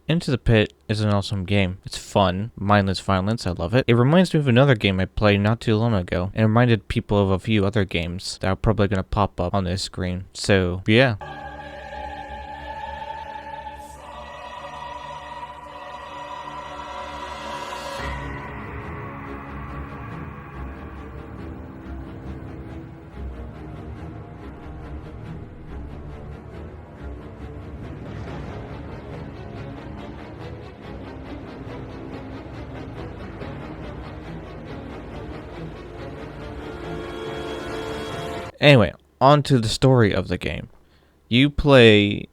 Into the Pit is an awesome game. It's fun, mindless violence, I love it. It reminds me of another game I played not too long ago, and it reminded people of a few other games that are probably gonna pop up on this screen. So, yeah. Anyway, on to the story of the game. You play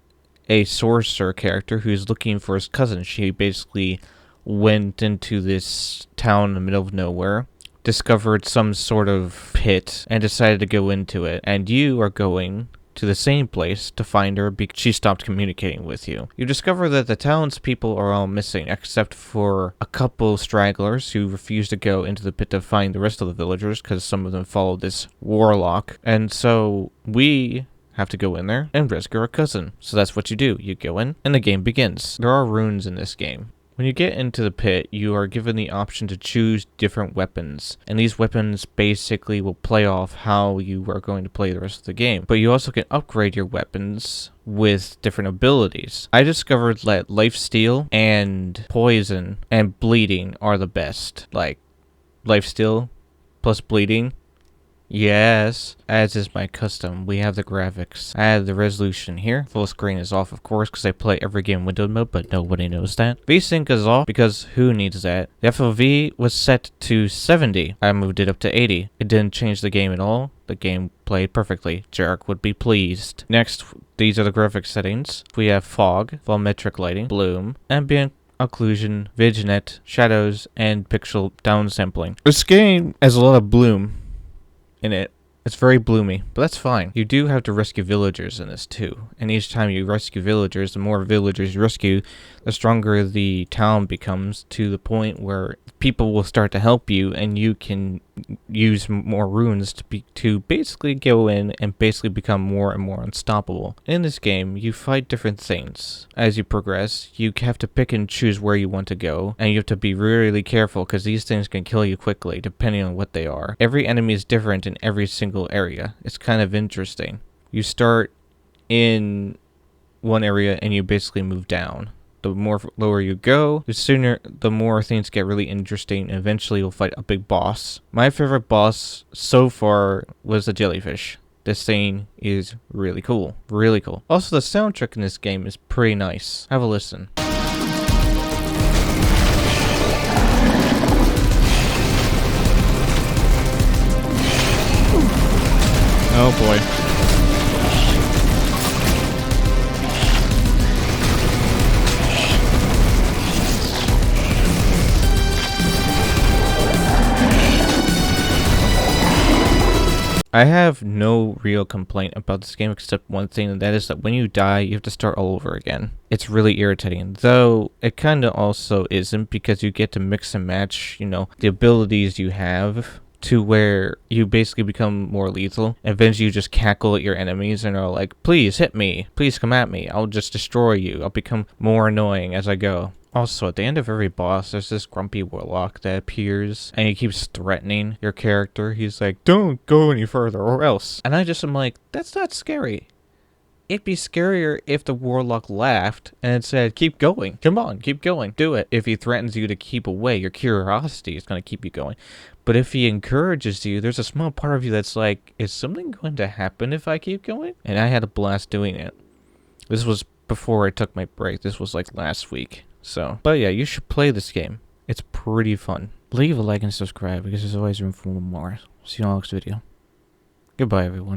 a sorcerer character who's looking for his cousin. She basically went into this town in the middle of nowhere, discovered some sort of pit, and decided to go into it. And you are going to the same place to find her because she stopped communicating with you. You discover that the townspeople are all missing except for a couple stragglers who refuse to go into the pit to find the rest of the villagers because some of them follow this warlock. And so we have to go in there and rescue our cousin. So that's what you do. You go in and the game begins. There are runes in this game. When you get into the pit, you are given the option to choose different weapons, and these weapons basically will play off how you are going to play the rest of the game. But you also can upgrade your weapons with different abilities. I discovered that lifesteal and poison and bleeding are the best. Like, lifesteal plus bleeding. Yes, as is my custom, we have the graphics. I have the resolution here. Full screen is off, of course, because I play every game in window mode, but nobody knows that. VSync is off, because who needs that? The FOV was set to 70. I moved it up to 80. It didn't change the game at all. The game played perfectly. Jarek would be pleased. Next, these are the graphics settings. We have fog, volumetric lighting, bloom, ambient occlusion, vignette, shadows, and pixel downsampling. This game has a lot of bloom in it. It's very bloomy, but that's fine. You do have to rescue villagers in this too, and each time you rescue villagers, the more villagers you rescue, the stronger the town becomes, to the point where people will start to help you and you can use more runes to basically go in and basically become more and more unstoppable. In this game, you fight different things. As you progress, you have to pick and choose where you want to go, and you have to be really careful because these things can kill you quickly depending on what they are. Every enemy is different in every single area. It's kind of interesting. You start in one area and you basically move down. The more lower you go, the more things get really interesting, and eventually you'll fight a big boss. My favorite boss so far was the jellyfish. This thing is really cool. Really cool. Also, the soundtrack in this game is pretty nice. Have a listen. Oh boy. I have no real complaint about this game except one thing, and that is that when you die, you have to start all over again. It's really irritating, though it kind of also isn't, because you get to mix and match, the abilities you have to where you basically become more lethal. Eventually you just cackle at your enemies and are like, please hit me, please come at me, I'll just destroy you, I'll become more annoying as I go. Also, at the end of every boss, there's this grumpy warlock that appears, and he keeps threatening your character. He's like, don't go any further, or else. And I just am like, that's not scary. It'd be scarier if the warlock laughed and said, keep going. Come on, keep going. Do it. If he threatens you to keep away, your curiosity is going to keep you going. But if he encourages you, there's a small part of you that's like, is something going to happen if I keep going? And I had a blast doing it. This was before I took my break. This was like last week. So, but yeah, you should play this game. It's pretty fun. Leave a like and subscribe because there's always room for more. See you on the next video. Goodbye, everyone.